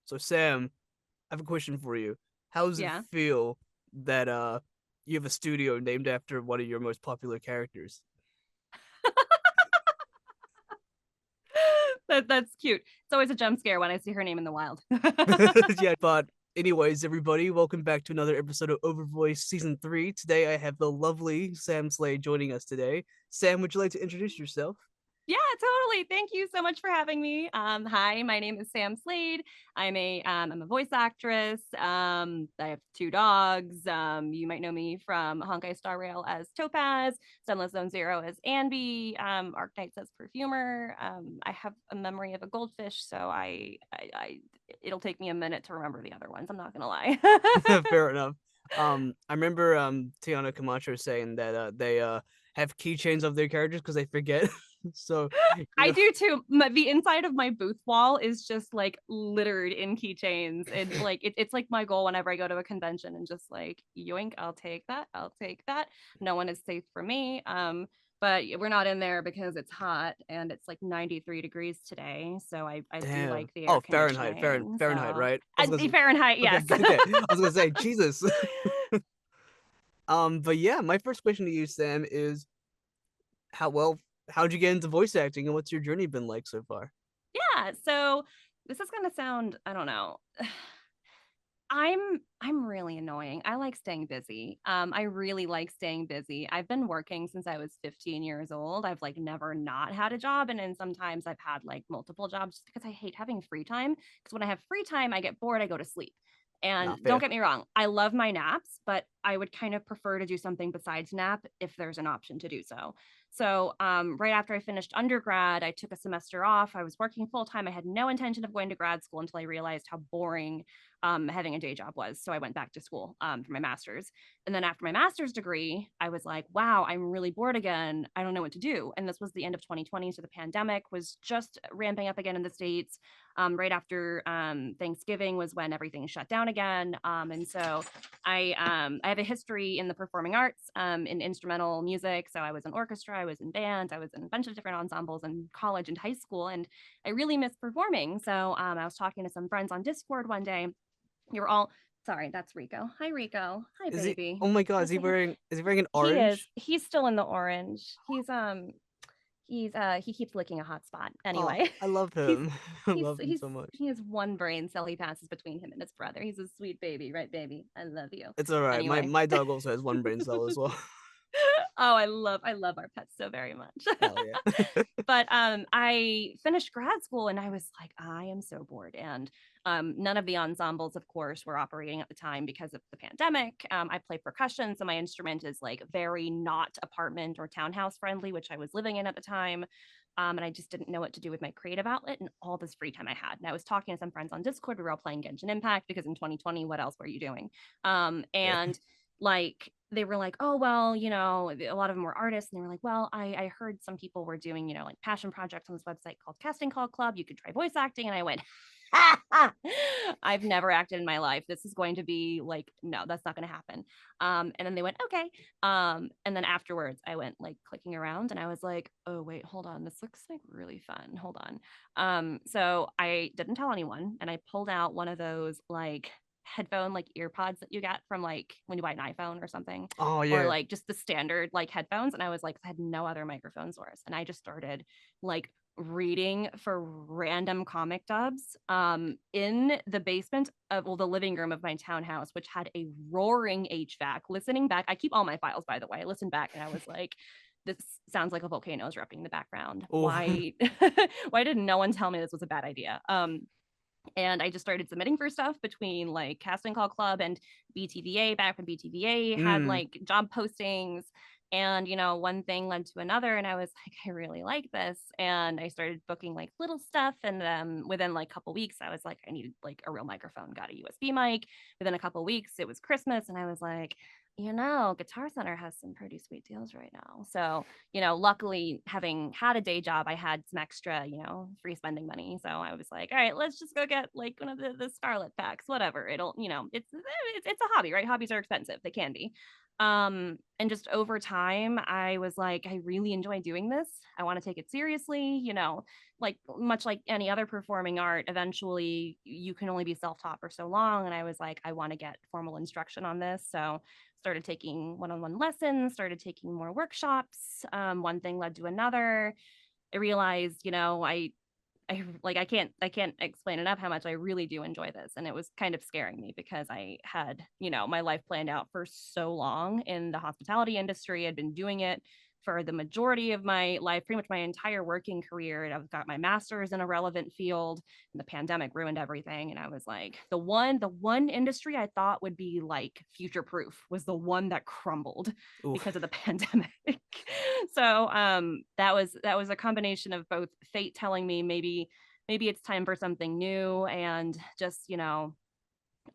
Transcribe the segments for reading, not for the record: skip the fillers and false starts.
So Sam, I have a question for you. How does it Yeah. feel that you have a studio named after one of your most popular characters? That's cute. It's always a jump scare when I see her name in the wild. Yeah, but anyways, everybody, welcome back to another episode of OverVoice Season 3. Today I have the lovely Sam Slade joining us today. Sam, would you like to introduce yourself? Yeah, totally. Thank you so much for having me. Hi, my name is Sam Slade. I'm a voice actress. I have two dogs. You might know me from Honkai Star Rail as Topaz, Zenless Zone Zero as Anby, Arknights as Perfumer. I have a memory of a goldfish, so it'll take me a minute to remember the other ones. I'm not gonna lie. Fair enough. I remember Tiana Camacho saying that they have keychains of their characters because they forget. So, you I know, do too. The inside of my booth wall is just like littered in keychains. And like it's like my goal whenever I go to a convention and just like yoink, I'll take that. I'll take that. No one is safe for me. But we're not in there because it's hot and it's like 93 degrees today. So I do damn. like the air Oh, Fahrenheit, conditioning. Fahrenheit, So right? I was gonna say, Fahrenheit, okay, yes. okay. I was gonna say, Jesus. But yeah, my first question to you, Sam, is how well how'd you get into voice acting and what's your journey been like so far? Yeah. So this is gonna sound, I don't know. I'm really annoying. I like staying busy. I really like staying busy. I've been working since I was 15 years old. I've like never not had a job, and then sometimes I've had like multiple jobs just because I hate having free time. Because when I have free time, I get bored, I go to sleep. And Nah, don't fair. get me wrong, I love my naps, but I would kind of prefer to do something besides nap if there's an option to do so. So, right after I finished undergrad, I took a semester off. I was working full time. I had no intention of going to grad school until I realized how boring having a day job was. So I went back to school for my master's. And then after my master's degree, I was like, wow, I'm really bored again. I don't know what to do. And this was the end of 2020. So the pandemic was just ramping up again in the States. Right after Thanksgiving was when everything shut down again. And so I have a history in the performing arts, in instrumental music. So I was in orchestra, I was in bands, I was in a bunch of different ensembles in college and high school. And I really miss performing. So I was talking to some friends on Discord one day. You were all sorry, that's Rico. Hi, Rico. Hi, Is he baby. oh my god, Go say hi. is he wearing an He is. orange? He's still in the orange. He keeps licking a hot spot. Oh, Anyway, I love he's him. I love him so much. he has one brain cell he passes between him and his brother. He's a sweet baby, right, baby? I love you. It's all right. My Anyway. my dog also has one brain cell as well. Oh, I love our pets so very much. Hell yeah. But I finished grad school and I was like, I am so bored. And none of the ensembles, of course, were operating at the time because of the pandemic. I play percussion, so my instrument is like very not apartment or townhouse friendly, which I was living in at the time. And I just didn't know what to do with my creative outlet and all this free time I had. And I was talking to some friends on Discord. We were all playing Genshin Impact because in 2020, what else were you doing? Yeah. And like they were like, oh well, a lot of them were artists, and they were like, well, I heard some people were doing, like passion projects on this website called Casting Call Club. You could try voice acting, and I went, I've never acted in my life. This is going to be like, no, that's not going to happen. And then they went, okay. And then afterwards, I went like clicking around, and I was like, oh wait, hold on, this looks like really fun. Hold on. So I didn't tell anyone, and I pulled out one of those like headphone like ear pods that you get from like when you buy an iPhone or something, Oh or yeah. like just the standard like headphones. And I was like, I had no other microphone source, and I just started like reading for random comic dubs in the basement of, well, the living room of my townhouse, which had a roaring HVAC. Listening back, I keep all my files, by the way. I listened back and I was like, this sounds like a volcano is erupting in the background. Oh. Why why did no one tell me this was a bad idea? And I just started submitting for stuff between like Casting Call Club and BTVA back when BTVA had Mm. like job postings. And, one thing led to another. And I was like, I really like this. And I started booking like little stuff. And within like a couple weeks, I was like, I needed like a real microphone, got a USB mic. Within a couple weeks, it was Christmas. And I was like, Guitar Center has some pretty sweet deals right now. So, luckily having had a day job, I had some extra, free spending money. So I was like, all right, let's just go get like one of the Scarlet packs, whatever. It'll, it's a hobby, right? Hobbies are expensive. They can be. And just over time, I was like, I really enjoy doing this. I want to take it seriously, like much like any other performing art, eventually you can only be self-taught for so long. And I was like, I want to get formal instruction on this. So started taking one-on-one lessons, started taking more workshops. One thing led to another. I realized, I can't explain enough how much I really do enjoy this. And it was kind of scaring me because I had, my life planned out for so long in the hospitality industry. I'd been doing it for the majority of my life, pretty much my entire working career. And I've got my master's in a relevant field, and the pandemic ruined everything. And I was like, the one industry I thought would be like future proof was the one that crumbled because Oof. of the pandemic. So that was a combination of both fate telling me maybe it's time for something new, and just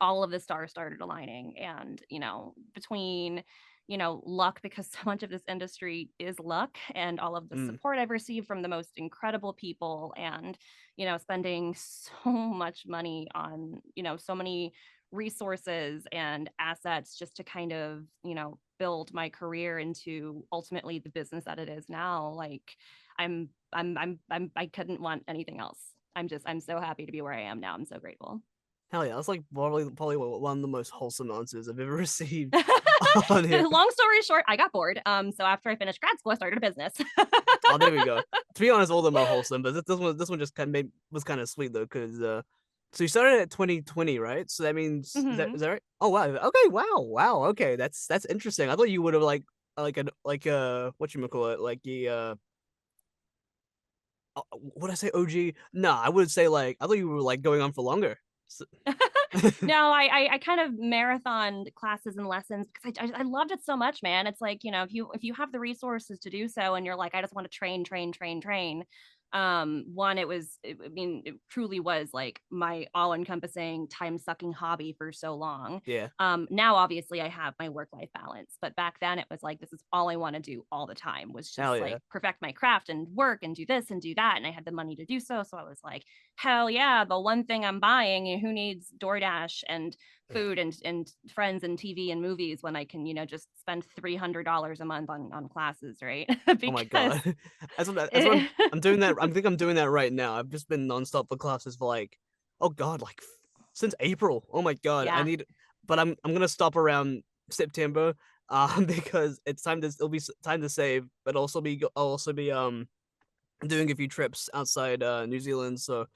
all of the stars started aligning. And between luck, because so much of this industry is luck, and all of the Mm. support I've received from the most incredible people, and spending so much money on so many resources and assets just to kind of build my career into ultimately the business that it is now. Like I couldn't want anything else. I'm so happy to be where I am now. I'm so grateful. Hell yeah, that's like probably one of the most wholesome answers I've ever received on here. Long story short, I got bored. So after I finished grad school, I started a business. Oh, there we go. To be honest, all of them are wholesome, but this one just was kind of sweet though, because so you started at 2020, right? So that means Hmm. is that right? Oh wow, okay, wow, okay, that's interesting. I thought you would have like what you call it, like the what I say, OG? No, I would say like I thought you were like going on for longer. So, No, I kind of marathoned classes and lessons because I loved it so much, man. It's like, if you have the resources to do so, and you're like, I just want to train, train, train, train. One, I mean, it truly was like my all-encompassing time-sucking hobby for so long. yeah, Now obviously I have my work-life balance, but back then it was like, this is all I want to do all the time, was hell just yeah. like perfect my craft and work and do this and do that. And I had the money to do so. So I was like, hell yeah, the one thing I'm buying, who needs DoorDash and food and friends and TV and movies when I can, just spend $300 a month on classes, right? Oh my Because god, that's what it, I'm doing that. I think I'm doing that right now. I've just been nonstop for classes for like, oh god, like since April. Oh my god, I yeah. need, but I'm gonna stop around September, because it'll be time to save, but I'll also be doing a few trips outside New Zealand, so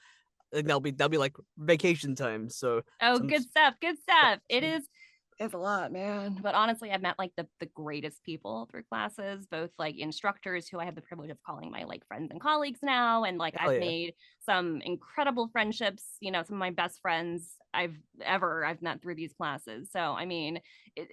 I think that'll be like vacation time. So Oh, some good stuff. Good stuff. It some is. It's a lot, man. But honestly, I've met like the greatest people through classes, both like instructors who I have the privilege of calling my like friends and colleagues now. And like hell I've yeah. made some incredible friendships, some of my best friends I've met through these classes. So I mean,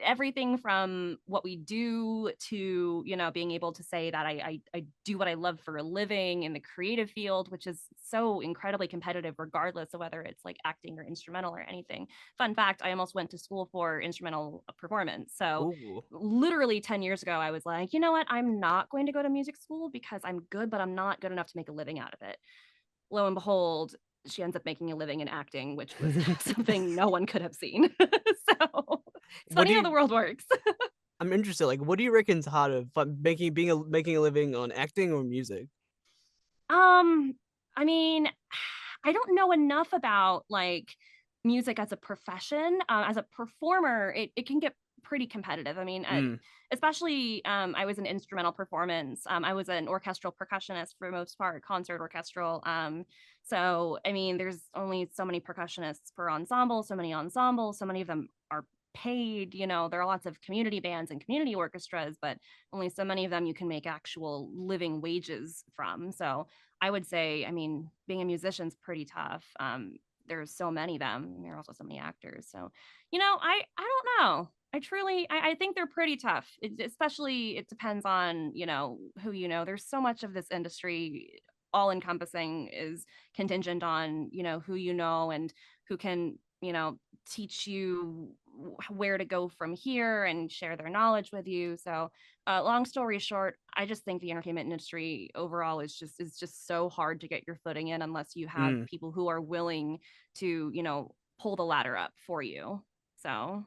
everything from what we do to, being able to say that I do what I love for a living in the creative field, which is so incredibly competitive, regardless of whether it's like acting or instrumental or anything. Fun fact, I almost went to school for instrumental performance. So Ooh. literally 10 years ago, I was like, you know what? I'm not going to go to music school because I'm good, but I'm not good enough to make a living out of it. Lo and behold, she ends up making a living in acting, which was something no one could have seen. So it's What funny do how the you? world works. I'm interested. Like, what do you reckon's harder, making a living on acting or music? Um, I mean, I don't know enough about like music as a profession. As a performer, it can get pretty competitive. I mean, Mm, especially I was an instrumental performance. I was an orchestral percussionist for the most part, concert orchestral. So I mean, there's only so many percussionists per ensemble, so many ensembles, so many of them are paid. There are lots of community bands and community orchestras, but only so many of them you can make actual living wages from. So I would say, I mean, being a musician's pretty tough. There's so many of them. There are also so many actors. So, I don't know. I think they're pretty tough. Especially, it depends on, who you know. There's so much of this industry, all encompassing, is contingent on, who you know and who can, teach you where to go from here and share their knowledge with you. So, long story short, I just think the entertainment industry overall is just so hard to get your footing in unless you have mm. people who are willing to, pull the ladder up for you. So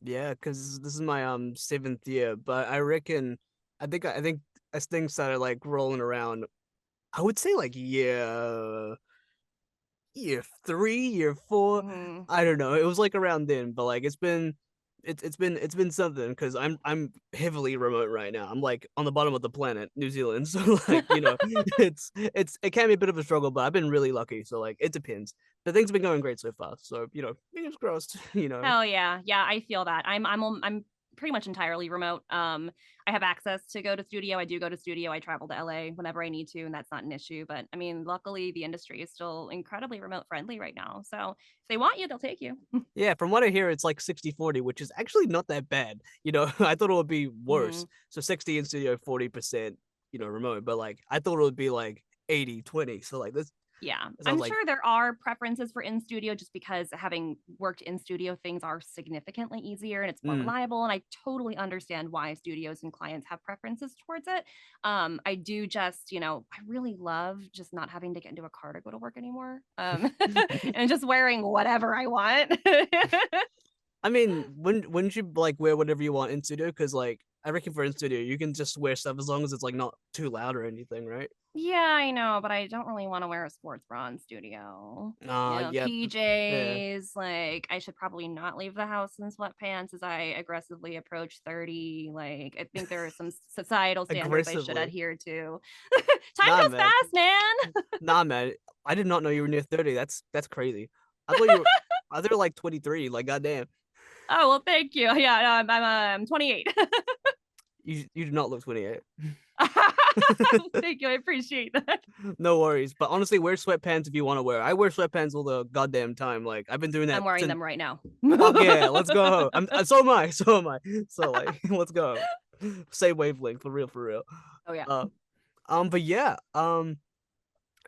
Yeah, because this is my seventh year, but I reckon I think as things started like rolling around, I would say like year three, year four. Mhm. I don't know. It was like around then, but like it's been something because I'm heavily remote right now. I'm like on the bottom of the planet, New Zealand. So like it can be a bit of a struggle, but I've been really lucky. So like it depends. But things have been going great so far. So fingers crossed. Hell yeah. Yeah, I feel that. I'm pretty much entirely remote. I have access to go to studio. I do go to studio. I travel to LA whenever I need to, and that's not an issue. But I mean, luckily the industry is still incredibly remote friendly right now. So if they want you, they'll take you. Yeah, from what I hear, it's like 60-40, which is actually not that bad. I thought it would be worse. Mhm. So 60 in studio, 40%, remote. But like I thought it would be like 80-20. So like this Yeah, sounds I'm like sure there are preferences for in studio just because having worked in studio, things are significantly easier and it's more mm. reliable. And I totally understand why studios and clients have preferences towards it. I do just, I really love just not having to get into a car to go to work anymore, and just wearing whatever I want. I mean, wouldn't you like wear whatever you want in studio? Because like I reckon for in studio, you can just wear stuff as long as it's like not too loud or anything, right? Yeah, I know, but I don't really want to wear a sports bra in studio. Yeah, yeah, PJs, like I should probably not leave the house in sweatpants as I aggressively approach 30. Like I think there are some societal standards I should aggressively. adhere to. Time Nah, goes man. fast, man. Nah, man. I did not know you were near 30. That's crazy. I thought you were like 23. Like goddamn. Oh, well, thank you. Yeah, no, I'm 28. You do not look 28. Thank you. I appreciate that. No worries. But honestly, wear sweatpants if you want to wear. I wear sweatpants all the goddamn time. Like I've been doing I'm that wearing since them right now. fuck yeah, let's go. So am I. So am I. So like let's go. Same wavelength for real, for real. Oh yeah. Uh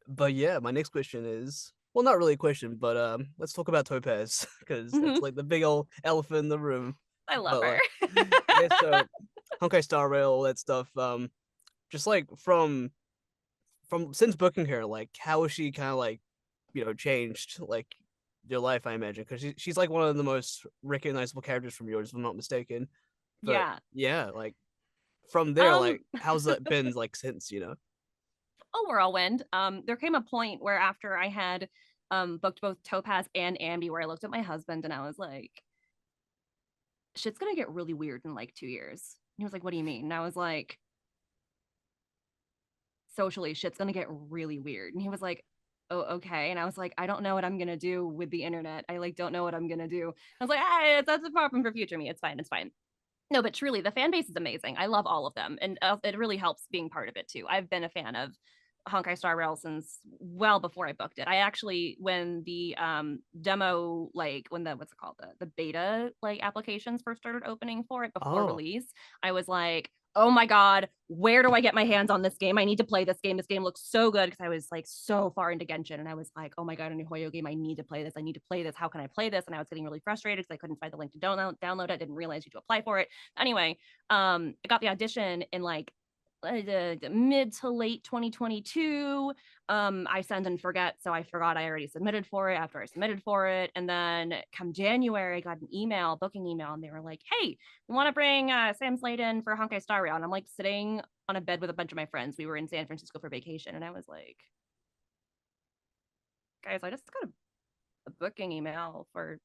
but yeah. My next question is well not really a question, but let's talk about Topaz because that's Mhm. like the big old elephant in the room. I love But her. like yeah, so Honkai Star Rail, all that stuff. Just like from since booking her, like how has she kind of like changed like your life? I imagine because she's like one of the most recognizable characters from yours, if I'm not mistaken. But Yeah. yeah, like from there, Um like how's that been like since? a whirlwind. There came a point where after I had booked both Topaz and Anby, where I looked at my husband and I was like, shit's gonna get really weird in like 2 years. And he was like, what do you mean? And I was like, socially, shit's gonna get really weird. And he was like, oh, okay. And I was like, I don't know what I'm gonna do with the internet. I like don't know what I'm gonna do. I was like, ah, that's a problem for future me. It's fine. It's fine. No, but truly, the fan base is amazing. I love all of them, and it really helps being part of it too. I've been a fan of Honkai Star Rail since well before I booked it. I actually, when the demo, like when the what's it called, the beta like applications first started opening for it before Oh, release, I was like, oh my god, where do I get my hands on this game? I need to play this game. This game looks so good because I was like so far into Genshin, and I was like, oh my god, a new Hoyo game. I need to play this. I need to play this. How can I play this? And I was getting really frustrated because I couldn't find the link to download it. I didn't realize you had to apply for it. Anyway, I got the audition in like mid to late 2022. I send and forget, so I forgot I already submitted for it after I submitted for it. And then come January, I got an email, booking email, and they were like, hey, we want to bring Sam Slade in for Honkai Star Rail. And I'm like sitting on a bed with a bunch of my friends. We were in San Francisco for vacation, and I was like, guys, I just got a booking email for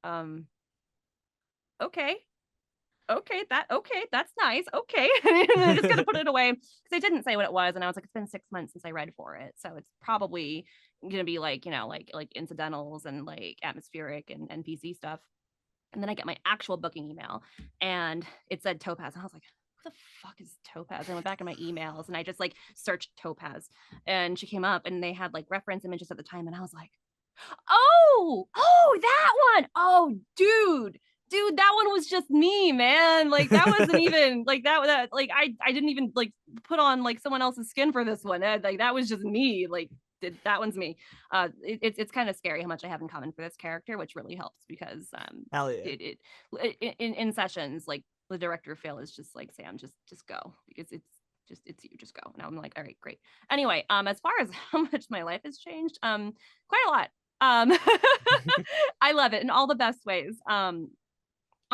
um okay, that's nice. Okay. And I just gotta put it away because I didn't say what it was. And I was like, it's been 6 months since I read for it. So it's probably gonna be like, like incidentals and like atmospheric and NPC stuff. And then I get my actual booking email and it said Topaz. And I was like, who the fuck is Topaz? And I went back in my emails and I just like searched Topaz and she came up and they had like reference images at the time. And I was like, oh, that one. Oh, dude, that one was just me, man. Like that wasn't even like that like I didn't even like put on like someone else's skin for this one. Like that was just me. Like that one's me. It's kind of scary how much I have in common for this character, which really helps because hell yeah. in sessions like the director Phil is just like, Sam, just go because it's you, just go. And I'm like, all right, great. Anyway, as far as how much my life has changed, quite a lot. um I love it in all the best ways.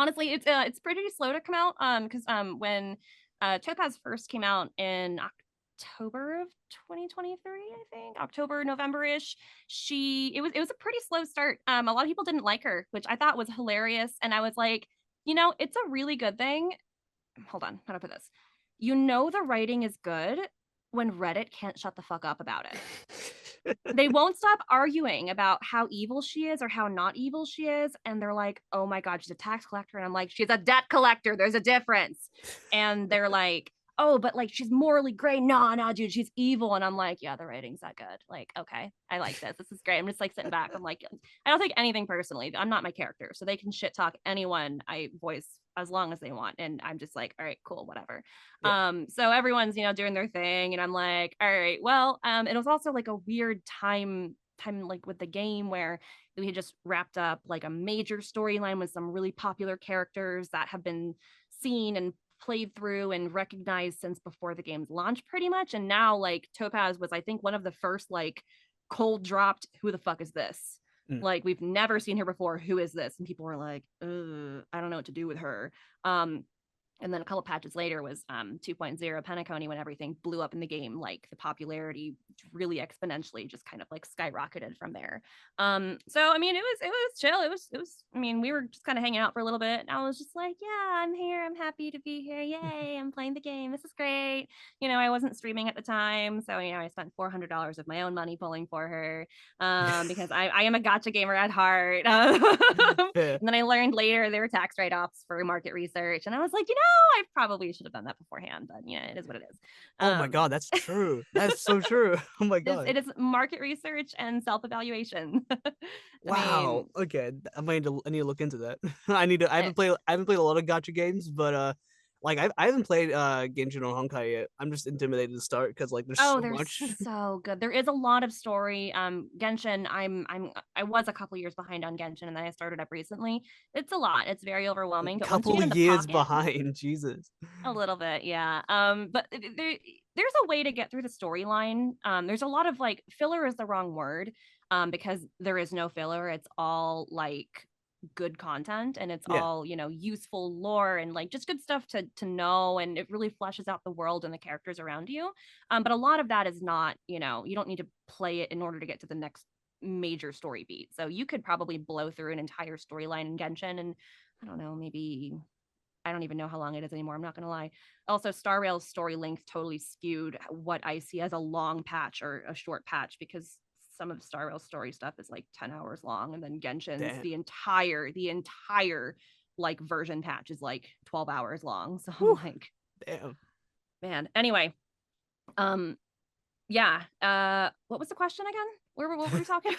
Honestly, it's pretty slow to come out. Because when Topaz first came out in October of 2023, I think October, November-ish. It was a pretty slow start. A lot of people didn't like her, which I thought was hilarious. And I was like, it's a really good thing. Hold on, how do I put this? The writing is good when Reddit can't shut the fuck up about it. They won't stop arguing about how evil she is or how not evil she is. And they're like, oh my God, she's a tax collector. And I'm like, she's a debt collector. There's a difference. And they're like, oh, but like she's morally gray. No, dude, she's evil. And I'm like, yeah, the writing's that good. Like, okay, I like this. This is great. I'm just like sitting back. I'm like, I don't take anything personally. I'm not my character. So they can shit talk anyone I voice as long as they want. And I'm just like, all right, cool, whatever. Yeah. So everyone's, doing their thing. And I'm like, all right, well, it was also like a weird time like with the game where we had just wrapped up like a major storyline with some really popular characters that have been seen and played through and recognized since before the game's launch pretty much. And now like Topaz was, I think, one of the first like cold dropped, who the fuck is this? Mm. Like, we've never seen her before. Who is this? And people were like, I don't know what to do with her. And then a couple patches later was 2.0 Penacony, when everything blew up in the game. Like the popularity really exponentially just kind of like skyrocketed from there. So I mean, it was chill. It was. I mean, we were just kind of hanging out for a little bit, and I was just like, yeah, I'm here. I'm happy to be here. Yay! I'm playing the game. This is great. I wasn't streaming at the time, so I spent $400 of my own money pulling for her, because I am a gotcha gamer at heart. Fair. And then I learned later there were tax write-offs for market research, and I was like, I probably should have done that beforehand, but yeah, it is what it is. Oh my God, that's true. That's so true. Oh my God. It is market research and self-evaluation. I Wow. mean, Okay, I need to look into that. I need to. it, I haven't played a lot of gotcha games, but like I haven't played Genshin or Honkai yet. I'm just intimidated to start because like there's oh, so they're much. so good. There is a lot of story. Genshin, I was a couple years behind on Genshin, and then I started up recently. It's a lot. It's very overwhelming, but once you Couple get in the years pocket, behind. Jesus. a little bit, yeah. But there's a way to get through the storyline. There's a lot of like filler is the wrong word, because there is no filler. It's all like good content, and it's Yeah. all useful lore and like just good stuff to know, and it really fleshes out the world and the characters around you. But a lot of that is not, you don't need to play it in order to get to the next major story beat. So you could probably blow through an entire storyline in Genshin, and I don't know, maybe I don't even know how long it is anymore. I'm not going to lie. Also, Star Rail's story length totally skewed what I see as a long patch or a short patch, because some of Star Rail's story stuff is like 10 hours long. And then Genshin's, Damn. the entire like version patch is like 12 hours long. So I'm Whew, like, damn. man. Anyway, um, yeah. What was the question again? What were we talking?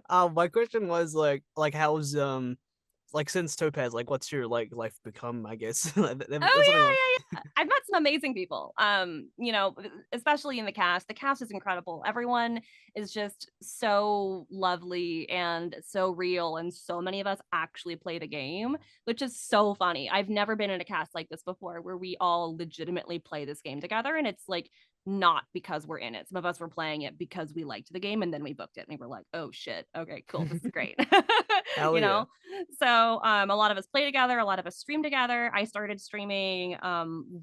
My question was like how's like since Topaz, like what's your like life become? I guess Oh that's something like yeah, yeah, yeah. I've met some amazing people. Especially in the cast. The cast is incredible. Everyone is just so lovely and so real, and so many of us actually play the game, which is so funny. I've never been in a cast like this before, where we all legitimately play this game together, and it's like not because we're in it. Some of us were playing it because we liked the game, and then we booked it and we were like, oh shit, okay, cool, this is great. hell you yeah. know so a lot of us play together, a lot of us stream together. I started streaming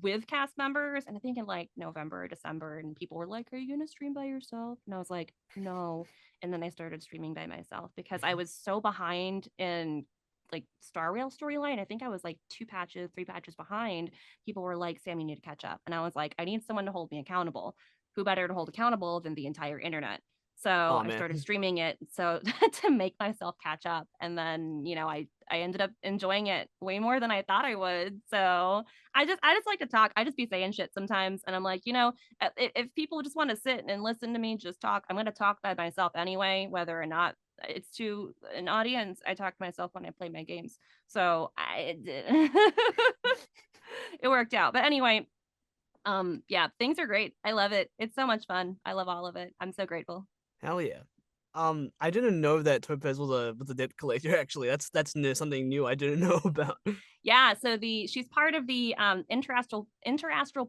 with cast members, and I think in like November or December, and people were like, are you gonna stream by yourself? And I was like, no. And then I started streaming by myself because I was so behind in like Star Rail storyline. I think I was like 2 patches, 3 patches behind. People were like, Sam, you need to catch up. And I was like, I need someone to hold me accountable. Who better to hold accountable than the entire internet? So Oh I started man. streaming it so to make myself catch up. And then, I ended up enjoying it way more than I thought I would. So I just like to talk. I just be saying shit sometimes. And I'm like, if people just want to sit and listen to me just talk, I'm going to talk by myself anyway, whether or not it's to an audience. I talk to myself when I play my games. So it worked out. But anyway, yeah, things are great. I love it. It's so much fun. I love all of it. I'm so grateful. Hell yeah. I didn't know that Topaz was a debt collector. Actually, something new I didn't know about. Yeah, so she's part of the Interastral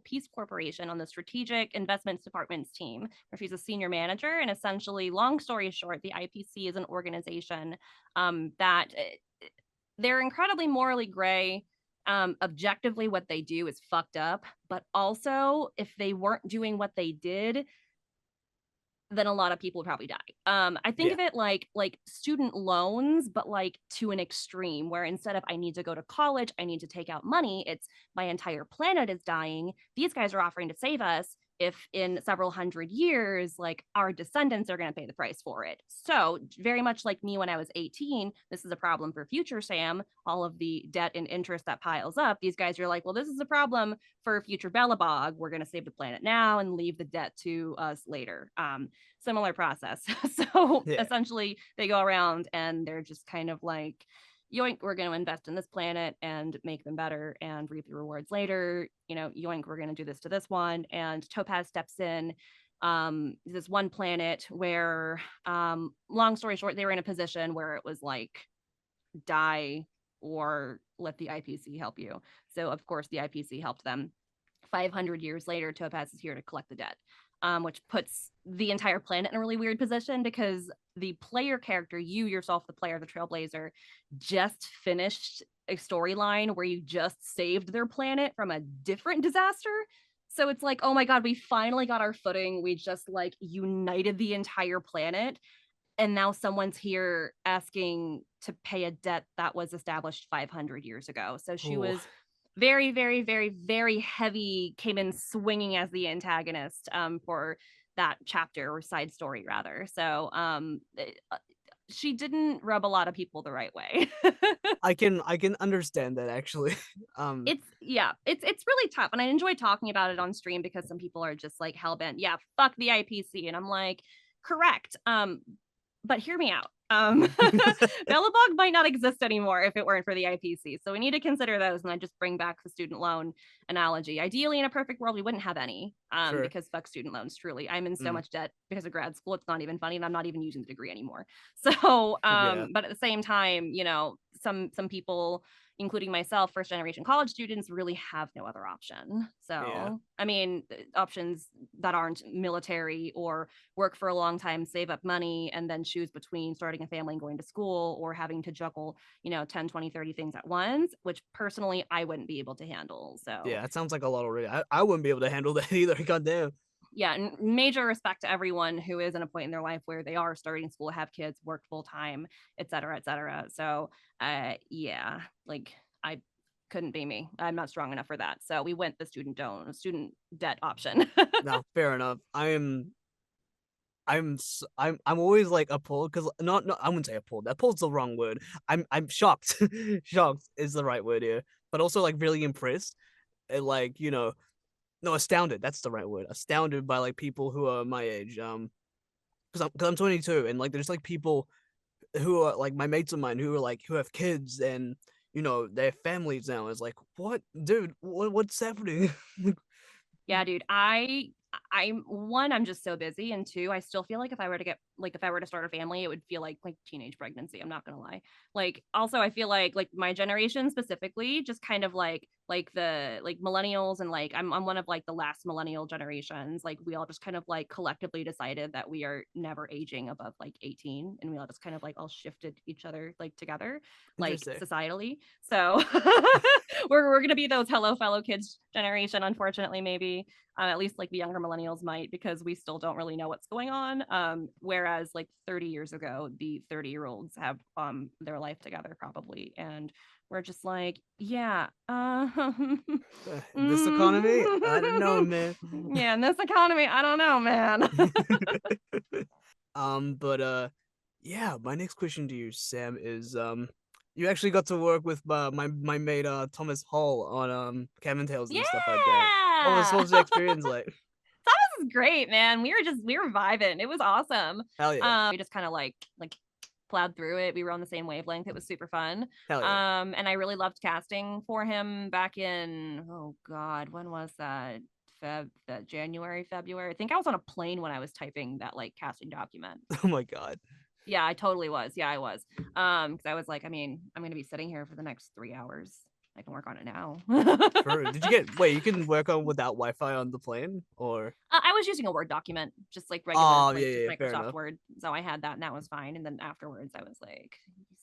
Peace Corporation on the Strategic Investments Department's team, where she's a senior manager. And essentially, long story short, the IPC is an organization that they're incredibly morally gray. Objectively, what they do is fucked up, but also if they weren't doing what they did, then a lot of people would probably die. I think Yeah. of it like student loans, but like to an extreme where instead of I need to go to college, I need to take out money, it's my entire planet is dying. These guys are offering to save us if in several hundred years, like our descendants are going to pay the price for it. So, very much like me when I was 18, this is a problem for future Sam. All of the debt and interest that piles up, these guys are like, well, this is a problem for future Bellabog. We're going to save the planet now and leave the debt to us later. Similar process. So Yeah. essentially, they go around and they're just kind of like, yoink, we're going to invest in this planet and make them better and reap the rewards later. Yoink, we're going to do this to this one. And Topaz steps in. This one planet where, long story short, they were in a position where it was like, die or let the IPC help you. So, of course, the IPC helped them. 500 years later, Topaz is here to collect the debt, which puts the entire planet in a really weird position because the player character, you yourself, the player, the Trailblazer, just finished a storyline where you just saved their planet from a different disaster. So it's like, oh my God, we finally got our footing. We just like united the entire planet. And now someone's here asking to pay a debt that was established 500 years ago. So she Ooh. was very, very, very, very heavy, came in swinging as the antagonist for that chapter or side story rather. So she didn't rub a lot of people the right way. I can understand that actually. um It's really tough, and I enjoy talking about it on stream because some people are just like hellbent, yeah, fuck the IPC, and I'm like, correct. But hear me out. Bellabog might not exist anymore if it weren't for the IPC. So we need to consider those. And I just bring back the student loan analogy. Ideally, in a perfect world, we wouldn't have any Sure. because fuck student loans, truly. I'm in so Mm. much debt because of grad school. It's not even funny. And I'm not even using the degree anymore. So, Yeah. but at the same time, some people, including myself, first generation college students, really have no other option. Yeah. So, I mean, options that aren't military or work for a long time, save up money, and then choose between starting a family and going to school or having to juggle, 10, 20, 30 things at once, which personally I wouldn't be able to handle. So, Yeah. It sounds like a lot already. I wouldn't be able to handle that either. Goddamn. yeah, major respect to everyone who is in a point in their life where they are starting school, have kids, work full time, et cetera, et cetera. So, yeah, like I couldn't be me. I'm not strong enough for that. So we went the student debt option. No, fair enough. I'm always like appalled because not I wouldn't say appalled. Appalled's the wrong word. I'm shocked. Shocked is the right word here, but also like really impressed. And like no, astounded. That's the right word. Astounded by like people who are my age. Because I'm 22 and like there's like people who are like my mates of mine who are like who have kids and they have families now. It's like what, dude? What's happening? Yeah, dude. I'm one, I'm just so busy, and two, I still feel like if I were to start a family, it would feel like teenage pregnancy. I'm not gonna lie. Like, also, I feel like my generation specifically, just kind of like the like millennials, and like I'm one of like the last millennial generations. Like, we all just kind of like collectively decided that we are never aging above like 18, and we all just kind of like all shifted each other like together, like Interesting. societally. So we're gonna be those hello fellow kids generation, unfortunately, maybe. At least like the younger millennials might, because we still don't really know what's going on. Whereas like 30 years ago, the 30-year-olds have their life together probably, and we're just like, yeah, In this economy, I don't know, man. yeah, in this economy, I don't know, man. But yeah, my next question to you, Sam, is you actually got to work with my mate Thomas Hall on Cabin Tales and stuff like that. What Yeah, was the experience like? that was great, man. We were vibing. It was awesome. Hell yeah. We just kind of like plowed through it. We were on the same wavelength. It was super fun. Hell yeah. And I really loved casting for him back in, oh God, when was that? January, February. I think I was on a plane when I was typing that like casting document. Oh my god. Yeah, I totally was. Yeah, I was. Because I was like, I mean, I'm gonna be sitting here for the next 3 hours. I can work on it now. True. Did you get wait, you can work on without Wi-Fi on the plane? Or I was using a Word document, just like regular, oh like yeah, just yeah, fair Microsoft enough. Word. So I had that, and that was fine. And then afterwards, I was like,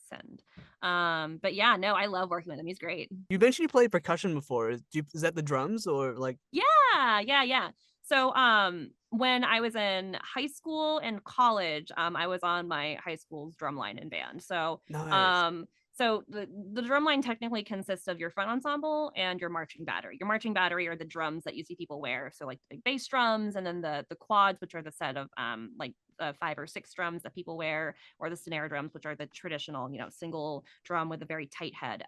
send. But yeah, no, I love working with him. He's great. You mentioned you played percussion before. Is that the drums or like? Yeah. So when I was in high school and college, I was on my high school's drumline and band. Nice. So the drumline technically consists of your front ensemble and your marching battery. Your marching battery are the drums that you see people wear. So like the big bass drums, and then the quads, which are the set of 5 or 6 drums that people wear, or the snare drums, which are the traditional, single drum with a very tight head.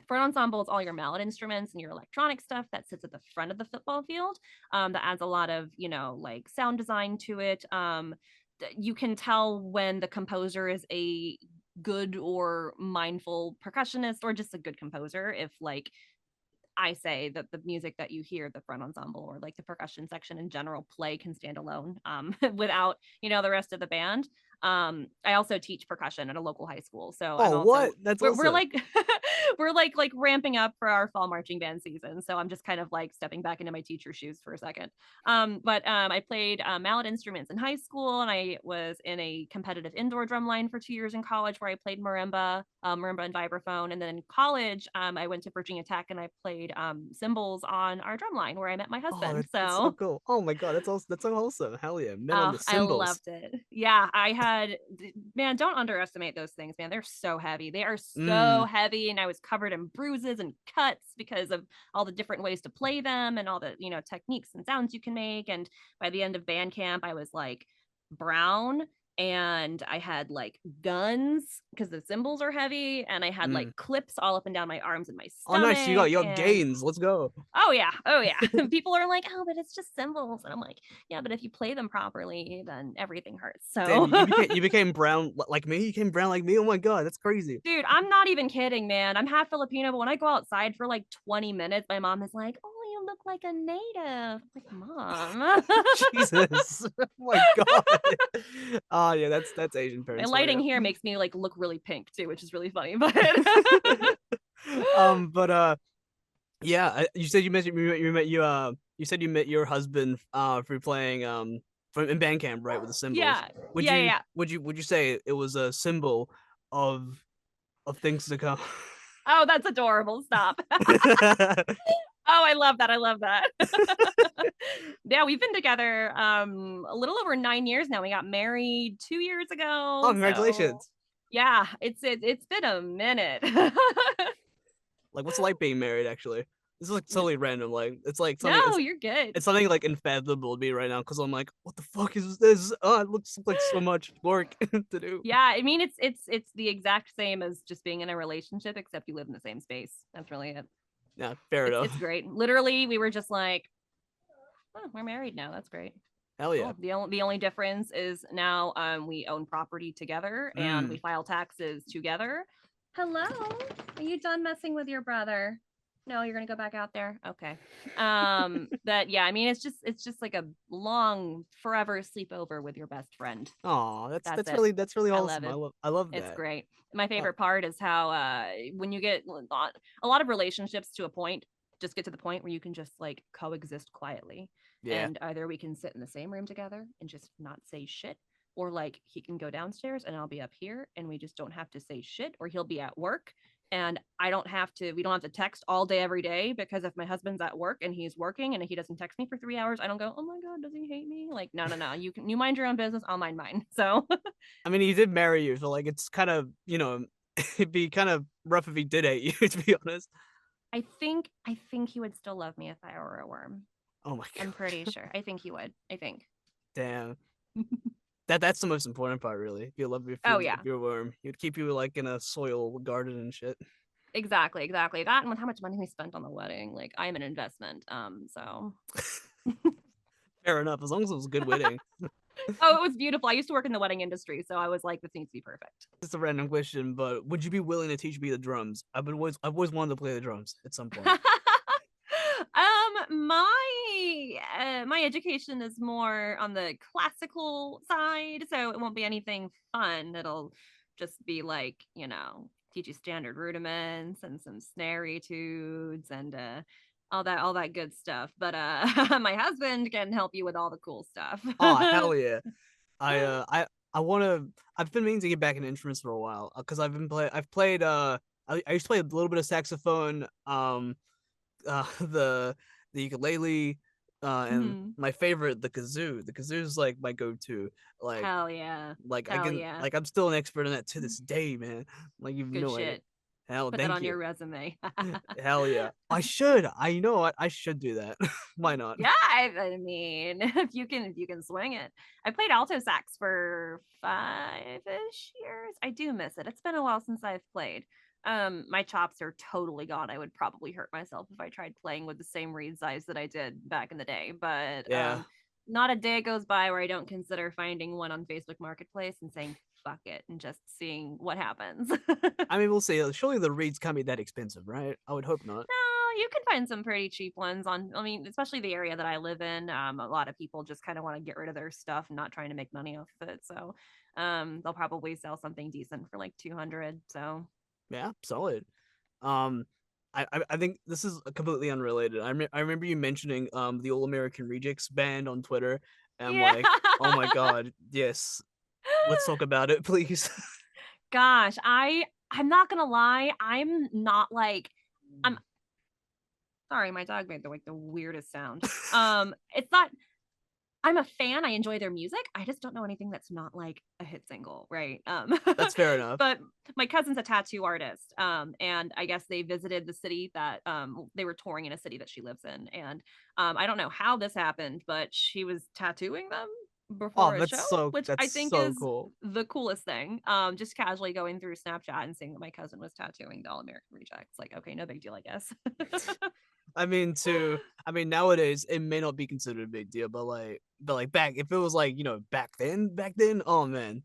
Front ensemble is all your mallet instruments and your electronic stuff that sits at the front of the football field. That adds a lot of, like sound design to it. You can tell when the composer is a good or mindful percussionist, or just a good composer, if like I say that the music that you hear, the front ensemble or like the percussion section in general play, can stand alone without, the rest of the band. I also teach percussion at a local high school. So I'm Oh, also, what? That's we're awesome. like, we're like ramping up for our fall marching band season. So I'm just kind of like stepping back into my teacher shoes for a second. But I played mallet instruments in high school, and I was in a competitive indoor drum line for 2 years in college, where I played marimba and vibraphone. And then in college, I went to Virginia Tech and I played cymbals on our drum line, where I met my Oh, husband. that's so So cool. Oh my God, that's awesome. That's so wholesome. Hell yeah, men on oh, the I cymbals. loved it. Yeah, man, don't underestimate those things, man. They're so heavy. They are so Mm. heavy. And I was covered in bruises and cuts because of all the different ways to play them, and all the, techniques and sounds you can make. And by the end of band camp, I was like brown, and I had like guns because the cymbals are heavy, and I had like Mm. clips all up and down my arms and my Oh, nice. You got stomach. you got And gains. Let's go. oh yeah. People are like, oh, but it's just cymbals. And I'm like, yeah, but if you play them properly, then everything hurts. Damn, So you became brown like me. You became brown like me. Oh my God, that's crazy. dude, I'm not even kidding, man. I'm half Filipino, but when I go outside for like 20 minutes, my mom is like, oh, you look like a native. I'm like, mom. Jesus. Oh my God. Oh yeah, that's Asian My parents for lighting you. here makes me like look really pink too, which is really funny. But But yeah, you said you said you met your husband for playing in band camp, right, with the cymbals. yeah, Would yeah, yeah, you yeah. would you say it was a symbol of things to come? Oh, that's adorable. Stop. Oh, I love that. I love that. Yeah, we've been together a little over 9 years now. We got married 2 years Oh, ago. So congratulations. yeah, it's been a minute. Like, what's it like being married, actually? This is like totally random. Like, it's like something. No, you're good. It's something like unfathomable to me right now because I'm like, what the fuck is this? Oh, it looks like so much work to do. Yeah, I mean it's the exact same as just being in a relationship, except you live in the same space. That's really it. Yeah, fair It's enough. great. Literally, we were just like, oh, we're married now. That's great. Hell yeah. Cool. The only difference is now we own property together and we Mm. file taxes together. Hello. Are you done messing with your brother? No, you're gonna go back out there. Okay. That yeah, I mean it's just like a long forever sleepover with your best friend. Oh, That's it. that's really I love awesome. it. I love It's that. great. My Uh, favorite part is how when you get a lot of relationships to a point, just get to the point where you can just like coexist quietly. yeah. And either we can sit in the same room together and just not say shit, or like he can go downstairs and I'll be up here and we just don't have to say shit, or he'll be at work and we don't have to text all day every day, because if my husband's at work and he's working and he doesn't text me for 3 hours, I don't go, oh my God, does he hate me? Like, no. You mind your own business, I'll mind mine. So I mean, he did marry you, so like it's kind of it'd be kind of rough if he did hate you, to be honest. I think he would still love me if I were a worm. Oh my I'm pretty God. sure. I think he would. I think. Damn. That's the most important part, really. If you love Oh yeah. if you're a worm, he'd keep you like in a soil garden and shit. Exactly. That, and with how much money we spent on the wedding, like I'm an investment. So Fair enough, as long as it was a good wedding. oh, it was beautiful. I used to work in the wedding industry, so I was like, this needs to be perfect. Just a random question, but would you be willing to teach me the drums? I've always wanted to play the drums at some point. My education is more on the classical side, so it won't be anything fun. It'll just be like, teach you standard rudiments and some snare etudes and all that good stuff. But my husband can help you with all the cool stuff. Oh hell yeah. I uh I want to. I've been meaning to get back into instruments for a while because I've played. I used to play a little bit of saxophone. The ukulele, and Mhm. my favorite, the kazoo. The kazoo is like my go-to. Like Hell yeah. like I Hell can yeah. like I'm still an expert in that to this day, man. Like you've Good no idea. shit. Hell, Put that thank on you. your resume. Hell yeah. I should. I know what I should do that. Why not? Yeah, I mean, if you can swing it. I played alto sax for 5-ish years. I do miss it. It's been a while since I've played. My chops are totally gone. I would probably hurt myself if I tried playing with the same reed size that I did back in the day. But Yeah. not a day goes by where I don't consider finding one on Facebook Marketplace and saying fuck it and just seeing what happens. I mean, we'll see. Surely the reeds can't be that expensive, right? I would hope not. No, you can find some pretty cheap ones on, I mean, especially the area that I live in. A lot of people just kind of want to get rid of their stuff and not trying to make money off of it. So they'll probably sell something decent for like 200. So Yeah, solid. Um, I think this is completely unrelated. I remember you mentioning the All American Rejects band on Twitter. And I'm yeah. like, oh my god, yes. Let's talk about it, please. Gosh, I'm not gonna lie. I'm not like I'm sorry, my dog made the weirdest sound. It's not I'm a fan. I enjoy their music. I just don't know anything that's not like a hit single, right? That's fair enough. But my cousin's a tattoo artist, and I guess they visited the city that they were touring in a city that she lives in, and I don't know how this happened, but she was tattooing them Oh, before a show, which that's I think so is cool. the coolest thing. Just casually going through Snapchat and seeing that my cousin was tattooing the All American Rejects, like okay, no big deal, I guess. I mean nowadays it may not be considered a big deal, but like back if it was like, back then, oh man.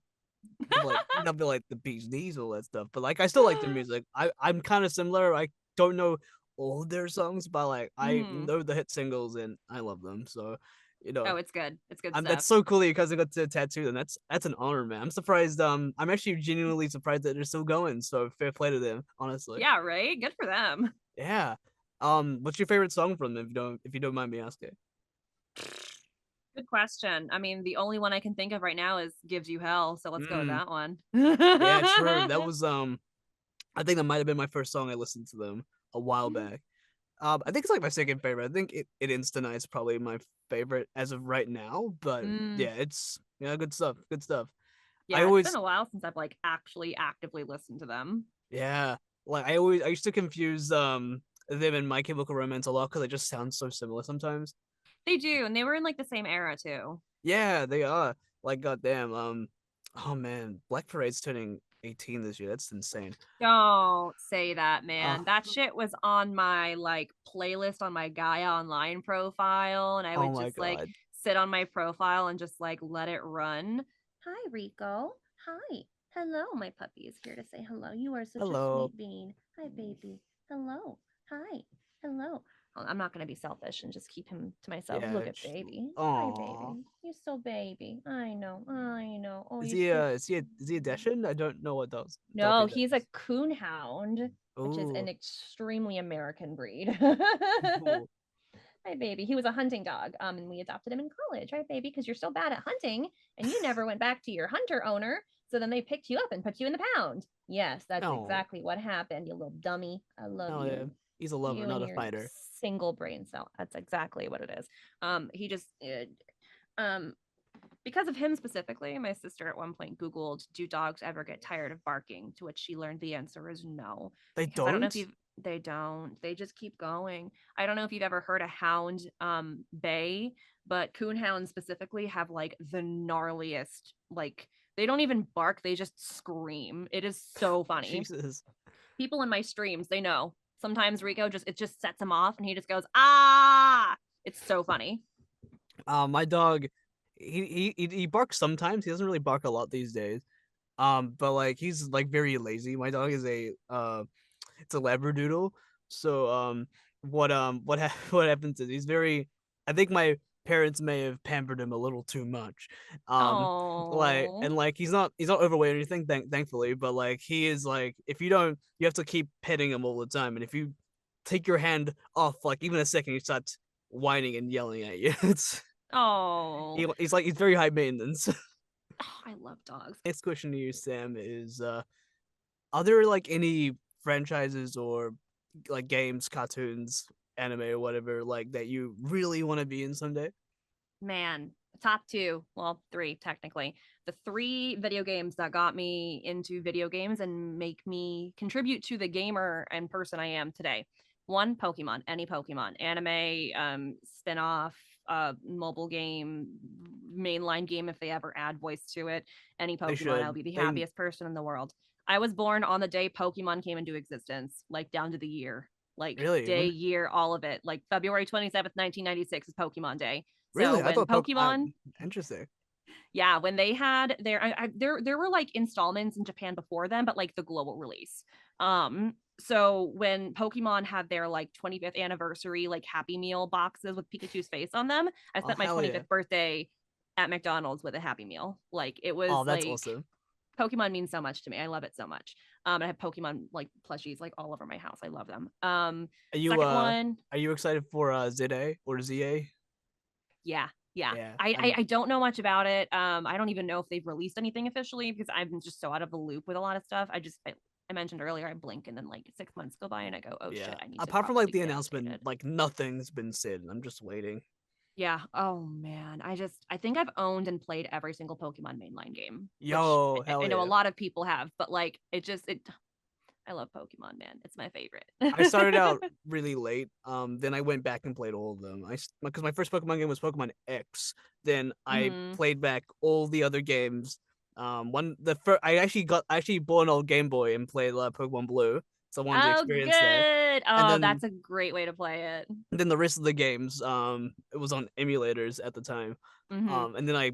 That'd be like the beach knees, all that stuff. But like I still like their music. I'm kind of similar. I don't know all their songs, but like I Mhm. know the hit singles and I love them. So, you know, Oh, it's good. It's good that's stuff. so cool because I got to tattoo them. That's an honor, man. I'm surprised. I'm actually genuinely surprised that they're still going. So fair play to them, honestly. Yeah, right? Good for them. Yeah. What's your favorite song from them? If you don't mind me asking. Good question. I mean, the only one I can think of right now is Gives You Hell, so let's go with Mm, that one. yeah, true. That was I think that might have been my first song I listened to them a while back. I think it's like my second favorite. I think it Instant is probably my favorite as of right now. But Mm, yeah, it's good stuff. Good stuff. I yeah, it's been always a while since I've like actually actively listened to them. yeah, like I used to confuse them and My Chemical Romance a lot because they just sound so similar sometimes. They do, and they were in like the same era too. Yeah, they are. Like goddamn. Oh man, Black Parade's turning 18 this year. That's insane. Don't say that, Uh, man. That shit was on my like playlist on my Gaia Online profile, and I oh would my just like god. sit on my profile and just like let it run. Hi, Rico. Hi. Hello, my puppy is here to say hello. You are such a Hello. sweet bean. Hi, baby. Hello. Hi. Hello. I'm not going to be selfish and just keep him to myself. Look Yeah. at baby. Hi, Aw. baby. You're so baby. I know. I know. Oh, Is you're he so is he a Deshan? I don't know what dog no, breed that he's a is. coonhound, which is an Ooh. extremely American breed. Cool. Hi, baby. He was a hunting dog, and we adopted him in college, right, baby? Because you're so bad at hunting, and you never went back to your hunter owner. So then they picked you up and put you in the pound. Yes, that's Oh. exactly what happened, you little dummy. I love Oh yeah. you. He's a lover, You and not a your fighter. single brain cell. That's exactly what it is. He just, um, because of him specifically, my sister at one point Googled, do dogs ever get tired of barking? To which she learned the answer is no. They Because I don't know if don't? you've, they don't, they just keep going. I don't know if you've ever heard a hound bay, but coonhounds specifically have like the gnarliest, like, they don't even bark, they just scream. It is so funny. Jesus. People in my streams, they know. Sometimes Rico just, it just sets him off and he just goes, ah. It's so funny. My dog, he barks sometimes. He doesn't really bark a lot these days. But like he's like very lazy. My dog is it's a Labradoodle. So what happens is he's very. I think my parents may have pampered him a little too much. Oh. Like he's not overweight or anything, thankfully. But like he is like if you don't, you have to keep petting him all the time, and if you take your hand off like even a second, he starts whining and yelling at you. It's Oh. he's like he's very high maintenance. I love dogs. Next question to you, Sam, is are there like any franchises or like games, cartoons, anime, or whatever, like that you really want to be in someday? Man, top two, well, three technically. The three video games that got me into video games and make me contribute to the gamer and person I am today. One, Pokemon, any Pokemon, anime, spin-off, mobile game, mainline game if they ever add voice to it. Any They Pokemon, I'll should. be the They happiest person in the world. I was born on the day Pokemon came into existence, like down to the year, like really day, year, all of it. Like February 27th, 1996 is Pokemon Day. So really. I when thought Pokemon, interesting. yeah, when they had their, there were like installments in Japan before them, but like the global release. So when Pokemon had their like 25th anniversary like Happy Meal boxes with Pikachu's face on them, I Oh spent my hell yeah. 25th birthday at McDonald's with a Happy Meal. Like it was Oh, that's like awesome. Pokemon means so much to me. I love it so much. I have Pokemon like plushies like all over my house. I love them. Are you Second one, are you excited for ZA or ZA? yeah, yeah. Yeah, I don't know much about it. I don't even know if they've released anything officially because I'm just so out of the loop with a lot of stuff. I mentioned earlier I blink and then like 6 months go by and I go, oh yeah. shit, I need to Apart from like probably the get updated. announcement, like nothing's been said. I'm just waiting. Yeah. Oh man. I think I've owned and played every single Pokemon mainline game, which Yo, I hell know a yeah. lot of people have, but like it I love Pokemon, man. It's my favorite. I started out really late. Then I went back and played all of them. Because my first Pokemon game was Pokemon X. Then I Hmm. played back all the other games. One the first I actually bought an old Game Boy and played Pokemon Blue. So I wanted to Oh, experience that. good. And Oh, then that's a great way to play it. the rest of the games, it was on emulators at the time. Hmm. And then I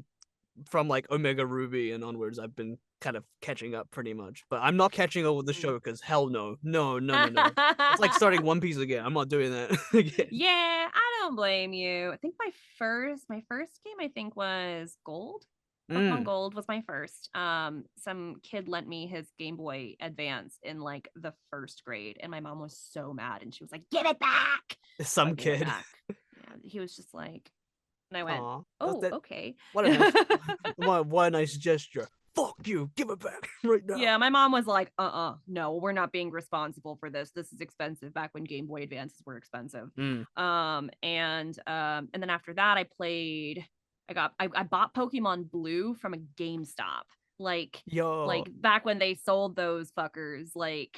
from like Omega Ruby and onwards, I've been kind of catching up pretty much. But I'm not catching up with the show because hell no, no, no, no, no. It's like starting One Piece again. I'm not doing that again. Yeah, I don't blame you. I think my first game I think was Gold. Pokemon Mm. Gold was my first. Some kid lent me his Game Boy Advance in like the first grade, and my mom was so mad, and she was like, "Give it back!" So I Some gave it kid. back. Yeah, he was just like, and I went, Aw, "Oh, that. okay." What a nice, what a nice gesture. Fuck you. Give it back right now. Yeah, my mom was like, no, we're not being responsible for this. This is expensive back when Game Boy Advances were expensive. Mm. And then after that I bought Pokemon Blue from a GameStop. Like Yo. back when they sold those fuckers, like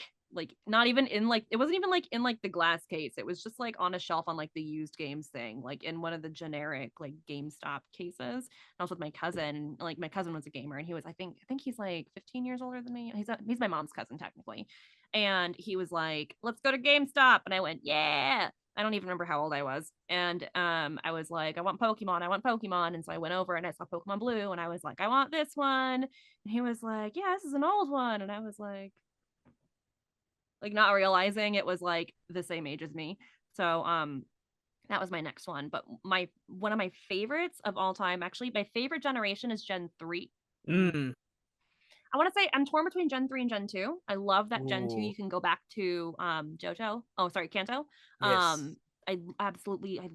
not even in like it wasn't even like in like the glass case. It was just like on a shelf on like the used games thing, like in one of the generic like GameStop cases. I was with my cousin. Like my cousin was a gamer, and he was I think he's like 15 years older than me. He's my mom's cousin technically, and he was like, "Let's go to GameStop," and I went, "Yeah." I don't even remember how old I was, and I was like, "I want Pokemon, I want Pokemon," and so I went over and I saw Pokemon Blue, and I was like, "I want this one," and he was like, "Yeah, this is an old one," and I was like not realizing it was like the same age as me. So that was my next one. But my one of my favorites of all time, actually, my favorite generation is Gen 3. Mm. I want to say I'm torn between Gen 3 and Gen 2. I love that Gen 2 Ooh. you can go back to Johto. Oh, sorry, Kanto. Yes. I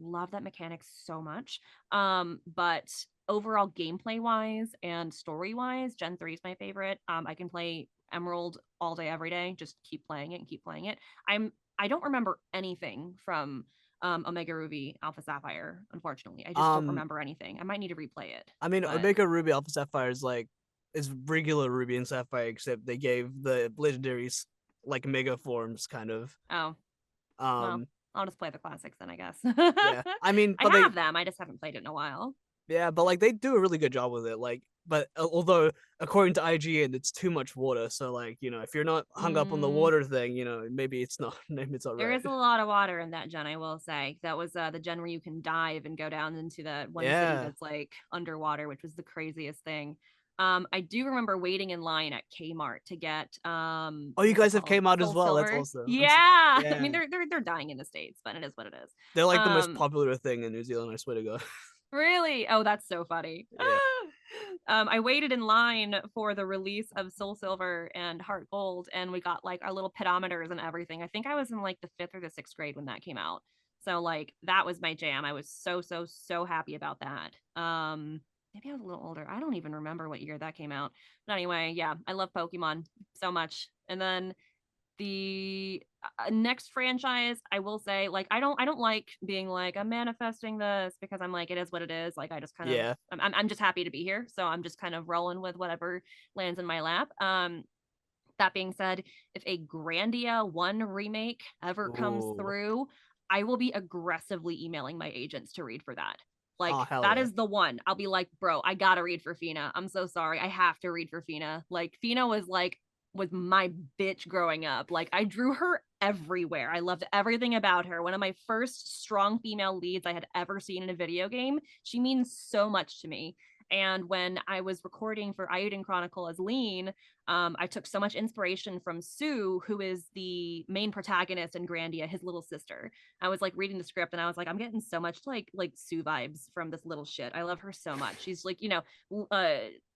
love that mechanic so much. But overall gameplay wise and story wise, Gen 3 is my favorite. I can play Emerald all day every day, just keep playing it and keep playing it. I don't remember anything from Omega Ruby Alpha Sapphire, unfortunately. I just don't Um. remember anything. I might need to replay it. I mean, But Omega Ruby Alpha Sapphire is regular Ruby and Sapphire, except they gave the legendaries like mega forms, kind of. oh, well, Um. I'll just play the classics then, I guess. Yeah. I mean, I but they have them. I just haven't played it in a while. yeah, but like they do a really good job with it. Like, but although according to IGN, it's too much water. So like, if you're not hung up on the Mm, water thing, maybe it's not maybe it's not there right. is a lot of water in that gen, I will say. That was the gen where you can dive and go down into the one city Yeah. that's like underwater, which was the craziest thing. I do remember waiting in line at Kmart to get Oh, you what's it guys have called? came out as Soul well. That's Silver. awesome. Yeah. I mean Yeah. they're dying in the States, but it is what it is. They're like the most Um popular thing in New Zealand. I swear to God. Really? Oh, that's so funny. Yeah. I waited in line for the release of Soul Silver and Heart Gold, and we got like our little pedometers and everything. I think I was in like the fifth or the sixth grade when that came out. So like that was my jam. I was so happy about that. maybe I was a little older. I don't even remember what year that came out. But anyway, yeah, I love Pokemon so much. And then the next franchise, I will say, like, I don't like being like, I'm manifesting this, because I'm like, it is what it is. Like, I just kind of, Yeah. I'm just happy to be here, so I'm just kind of rolling with whatever lands in my lap. That being said, if a Grandia 1 remake ever comes Ooh. through, I will be aggressively emailing my agents to read for that. Oh, Like, hell that yeah. is the one. I'll be like, bro, I gotta read for Fina. I'm so sorry. I have to read for Fina. Like, Fina was my bitch growing up. Like, I drew her everywhere. I loved everything about her. One of my first strong female leads I had ever seen in a video game. She means so much to me. And when I was recording for Iodine Chronicle as Lean, I took so much inspiration from Sue, who is the main protagonist in Grandia, his little sister. I was like reading the script and I was like, I'm getting so much like Sue vibes from this little shit. I love her so much. She's like,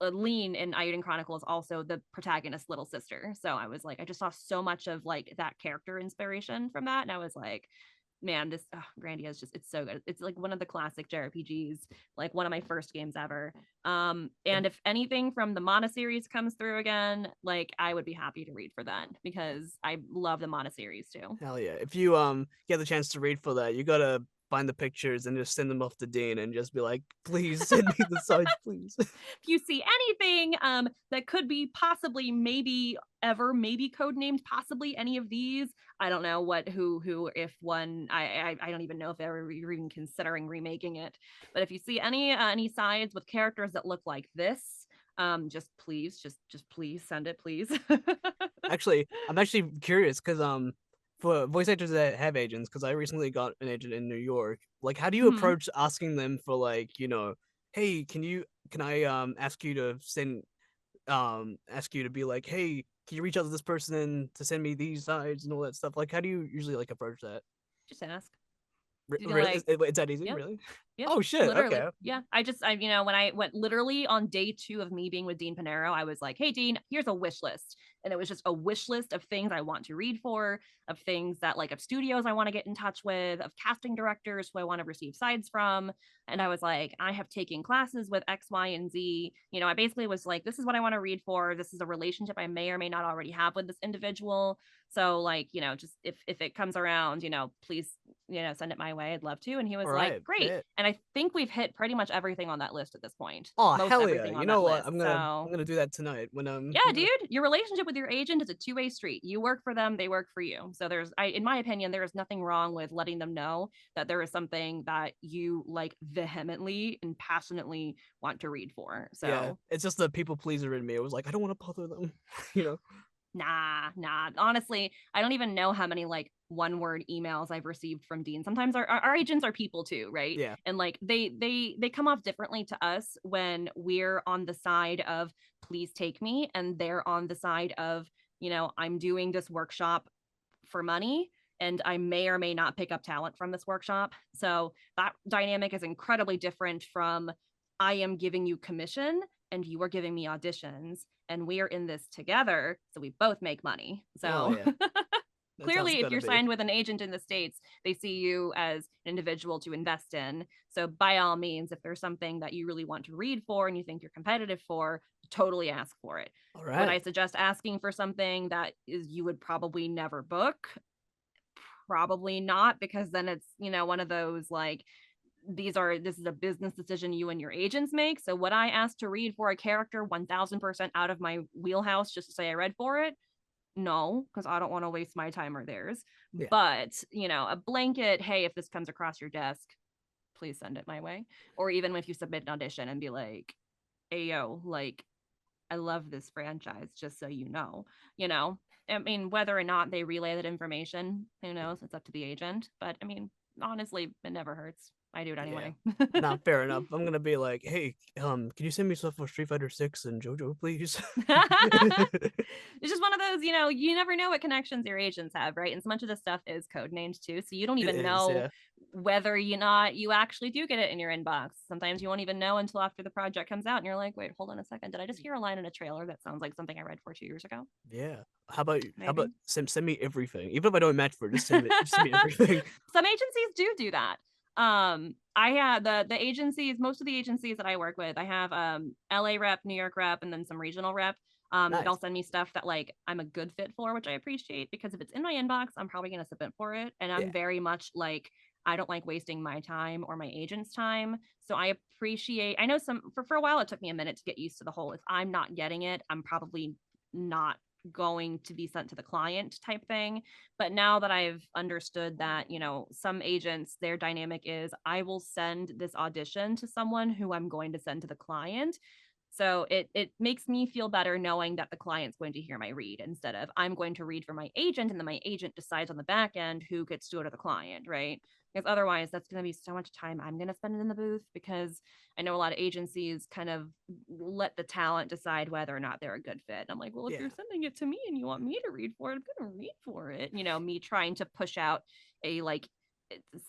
Lean in Iodine Chronicle is also the protagonist's little sister. So I was like, I just saw so much of like that character inspiration from that. And I was like, man, this Grandia is just, it's so good. It's like one of the classic JRPGs, like one of my first games ever. And if anything from the Mana series comes through again, like I would be happy to read for that, because I love the Mana series too. Hell yeah. If you get the chance to read for that, you gotta find the pictures and just send them off to Dean and just be like, please send me the sides, please. If you see anything that could be possibly, maybe ever, maybe codenamed possibly any of these, I don't know what, who, if one, I don't even know if they're even considering remaking it. But if you see any sides with characters that look like this, just please, just please send it, please. Actually, I'm actually curious because for voice actors that have agents, because I recently got an agent in New York. Like, how do you Mhm. approach asking them for like, hey, can I ask you to send ask you to be like, hey, can you reach out to this person to send me these sides and all that stuff? Like, how do you usually like approach that? Just ask. You know, Really, like, it's that easy? yep. Really? Yep, Oh shit. literally. Okay. Yeah. When I went literally on day 2 of me being with Dean Panero, I was like, hey, Dean, here's a wish list. And it was just a wish list of things I want to read for, of things that, like, of studios I want to get in touch with, of casting directors who I want to receive sides from. And I was like, I have taken classes with X, Y, and Z. I basically was like, this is what I want to read for. This is a relationship I may or may not already have with this individual. So, like, just if it comes around, please, send it my way. I'd love to. And he All was like, right. great. Bet. And I think we've hit pretty much everything on that list at this point. Oh Most hell yeah. everything You on know that what? list. I'm So gonna do that tonight when yeah, dude, your relationship with your agent is a two-way street. You work for them, they work for you. So in my opinion, there is nothing wrong with letting them know that there is something that you like vehemently and passionately want to read for. Yeah, So it's just the people pleaser in me. It was like I don't want to bother them, you know. nah. Honestly, I don't even know how many like one-word emails I've received from Dean. Sometimes our agents are people too, right? Yeah. And like they come off differently to us when we're on the side of please take me, and they're on the side of, I'm doing this workshop for money, and I may or may not pick up talent from this workshop. So that dynamic is incredibly different from, I am giving you commission and you are giving me auditions, and we are in this together, so we both make money. Oh So yeah, that's how it's clearly, if gonna you're be. signed with an agent in the States, they see you as an individual to invest in. So by all means, if there's something that you really want to read for and you think you're competitive for, totally ask for it. All Would right. I suggest asking for something that is you would probably never book? Probably not, because then it's, one of those like, this is a business decision you and your agents make. So would I ask to read for a character 1000% out of my wheelhouse just to say I read for it? No, because I don't want to waste my time or theirs. Yeah. But, a blanket, hey, if this comes across your desk, please send it my way. Or even if you submit an audition and be like, hey, yo, like, I love this franchise, just so you know, you know. I mean, whether or not they relay that information, who knows? It's up to the agent. But I mean, honestly, it never hurts. I do it Yeah. anyway. Nah, fair enough. I'm gonna be like, hey, can you send me stuff for Street Fighter 6 and JoJo, please? It's just one of those, you never know what connections your agents have, right? And so much of this stuff is code named too. So you don't It even is, know yeah. whether you actually do get it in your inbox. Sometimes you won't even know until after the project comes out and you're like, wait, hold on a second. Did I just hear a line in a trailer that sounds like something I read for 2 years ago? Yeah. How about Maybe. send me everything, even if I don't match for it, just send me everything. Some agencies do that. I I had the agencies, most of the agencies that I work with, I have LA rep, New York rep, and then some regional rep. They'll Nice. send me stuff that like I'm a good fit for, which I appreciate, because if it's in my inbox, I'm probably gonna submit for it. And I'm Yeah. very much like, I don't like wasting my time or my agent's time. So I appreciate, I know for a while it took me a minute to get used to the whole, if I'm not getting it, I'm probably not going to be sent to the client type thing. But now that I've understood that, some agents, their dynamic is, I will send this audition to someone who I'm going to send to the client. So it makes me feel better knowing that the client's going to hear my read, instead of I'm going to read for my agent and then my agent decides on the back end who gets to go to the client, right? Because otherwise that's going to be so much time I'm going to spend in the booth, because I know a lot of agencies kind of let the talent decide whether or not they're a good fit. I'm like, well, if Yeah. you're sending it to me and you want me to read for it, I'm going to read for it. Me trying to push out a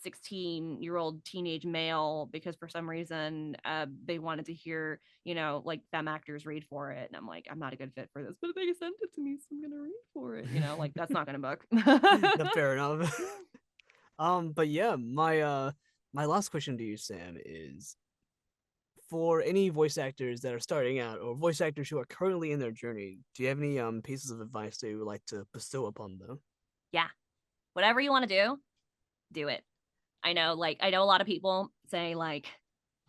16-year-old teenage male because for some reason they wanted to hear like femme actors read for it, and I'm like, I'm not a good fit for this, but they sent it to me, so I'm gonna read for it. Like that's not gonna book. No, fair enough. But yeah, my last question to you, Sam, is for any voice actors that are starting out or voice actors who are currently in their journey, do you have any pieces of advice that you would like to bestow upon them? Yeah, whatever you want to do it. I know a lot of people say, like,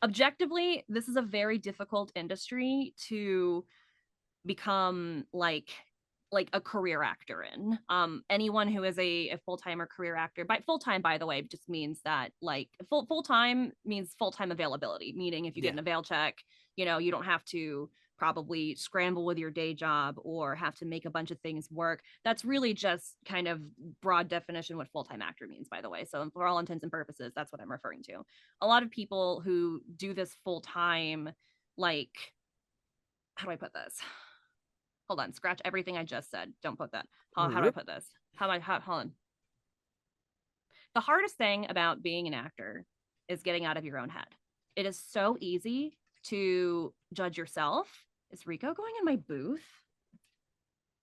objectively, this is a very difficult industry to become like a career actor in. Anyone who is a full-time or career actor, by full-time, by the way, just means that like full-time means full-time availability, meaning if you get Yeah. an avail check, you don't have to probably scramble with your day job or have to make a bunch of things work. That's really just kind of broad definition what full-time actor means, by the way. So for all intents and purposes, that's what I'm referring to. A lot of people who do this full-time, like, how do I put this? Hold on, scratch everything I just said. Don't put that. How do I put this? Hold on. The hardest thing about being an actor is getting out of your own head. It is so easy to judge yourself. Is Rico going in my booth?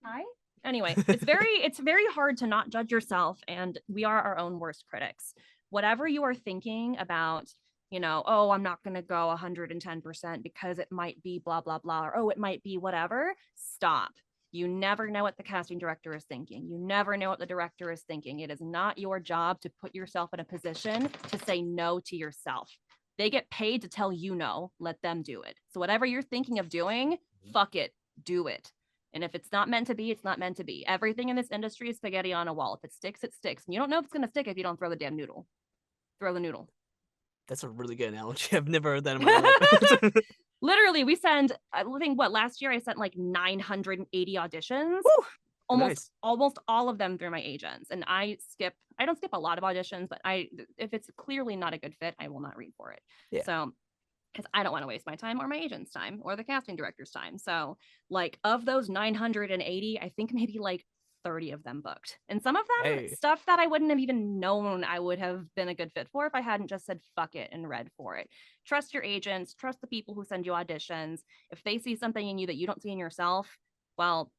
Hi. Anyway, it's very hard to not judge yourself, and we are our own worst critics. Whatever you are thinking about, oh, I'm not going to go 110% because it might be blah blah blah, or oh, it might be whatever. Stop. You never know what the casting director is thinking. You never know what the director is thinking. It is not your job to put yourself in a position to say no to yourself. They get paid to tell you no. Let them do it. So whatever you're thinking of doing, fuck it, do it. And if it's not meant to be, it's not meant to be. Everything in this industry is spaghetti on a wall. If it sticks, it sticks. And you don't know if it's going to stick if you don't throw the damn noodle. Throw the noodle. That's a really good analogy. I've never heard that in my life. Literally, we send, I think, last year I sent like 980 auditions. Woo! Almost Nice. all of them through my agents. And I don't skip a lot of auditions, but if it's clearly not a good fit, I will not read for it. Yeah. So, because I don't want to waste my time or my agent's time or the casting director's time. So, like, of those 980, I think maybe like 30 of them booked. And some of them, Hey. stuff that I wouldn't have even known I would have been a good fit for if I hadn't just said fuck it and read for it. Trust your agents, trust the people who send you auditions. If they see something in you that you don't see in yourself, well,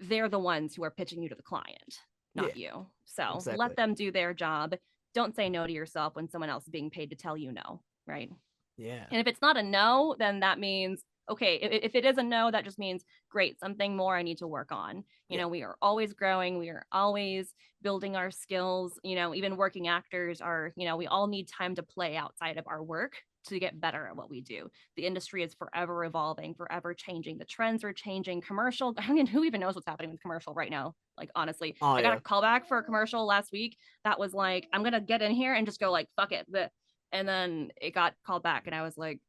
they're the ones who are pitching you to the client, not you. So Exactly. let them do their job. Don't say no to yourself when someone else is being paid to tell you no, right? Yeah. And if it's not a no, then that means, okay, if it is a no, that just means, great, something more I need to work on. We are always growing. We are always building our skills. Even working actors are, we all need time to play outside of our work to get better at what we do. The industry is forever evolving, forever changing. The trends are changing. Commercial, I mean, who even knows what's happening with commercial right now? Like, honestly, Oh I got yeah. a call back for a commercial last week that was like, I'm going to get in here and just go like, fuck it. And then it got called back, and I was like,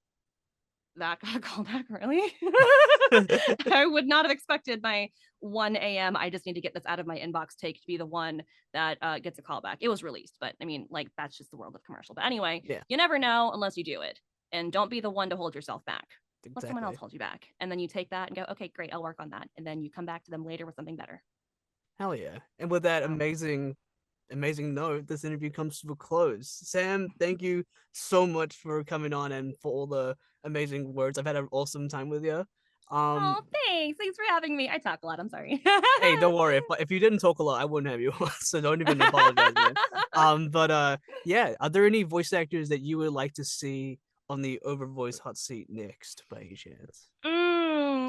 that got called back, really? I would not have expected my 1 a.m. I just need to get this out of my inbox take to be the one that gets a call back. It was released, but I mean, like, that's just the world of commercial. But anyway, Yeah. you never know unless you do it. And don't be the one to hold yourself back. Let someone else Exactly. hold you back. And then you take that and go, okay, great, I'll work on that. And then you come back to them later with something better. Hell yeah. And with that So, amazing note, this interview comes to a close. Sam, thank you so much for coming on and for all the amazing words. I've had an awesome time with you. oh, thanks. Thanks for having me. I talk a lot. I'm sorry. Hey, don't worry. If you didn't talk a lot, I wouldn't have you on, so don't even apologize, man. But yeah, are there any voice actors that you would like to see on the OverVoice hot seat next, by any chance?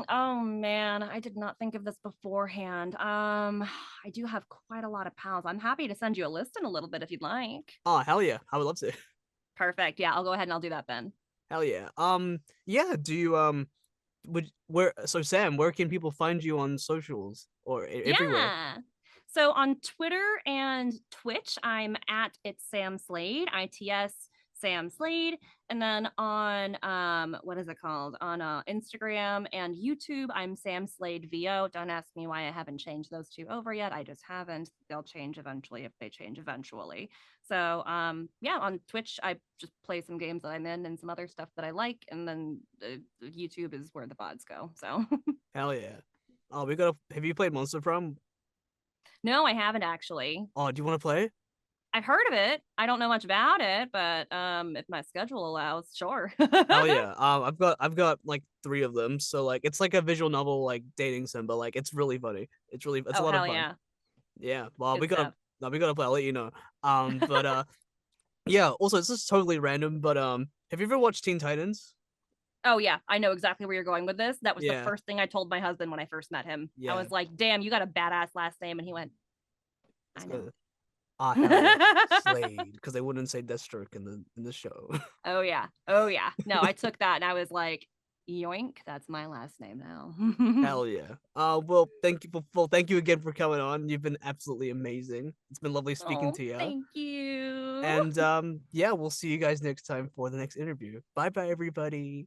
Oh man, I did not think of this beforehand. I do have quite a lot of pals. I'm happy to send you a list in a little bit if you'd like. Oh hell yeah, I would love to. Perfect. Yeah, I'll go ahead and I'll do that then. Hell yeah. Yeah. Do you would where so Sam, where can people find you on socials or everywhere? Yeah. So on Twitter and Twitch, I'm at it's Sam Slade, ITS Sam Slade. And then on what is it called? On Instagram and YouTube, I'm Sam Slade VO. Don't ask me why I haven't changed those two over yet. I just haven't. They'll change eventually if they change eventually. So yeah, on Twitch, I just play some games that I'm in and some other stuff that I like. And then YouTube is where the VODs go. So Hell yeah. Oh, we gotta. Have you played Monster Prom? no, I haven't actually. Oh, do you want to play? I've heard of it. I don't know much about it, but if my schedule allows, sure. Hell yeah. I've got like three of them. So like it's like a visual novel like dating sim, but like it's really funny. It's a Oh, lot of hell fun. yeah. Yeah. Well, Good stuff. we gotta play. I'll let you know. But yeah. Also, it's just totally random. But have you ever watched Teen Titans? Oh yeah, I know exactly where you're going with this. That was the Yeah. first thing I told my husband when I first met him. I Yeah. was like, "Damn, you got a badass last name," and he went, "I It's know." good. Ah, hell yeah. Slade, because they wouldn't say Deathstroke in the show. Oh yeah. Oh yeah. No, I took that and I was like, "Yoink, that's my last name now." Hell yeah. Well, thank you again for coming on. You've been absolutely amazing. It's been lovely speaking Oh, to you. thank you. And yeah, we'll see you guys next time for the next interview. Bye bye, everybody.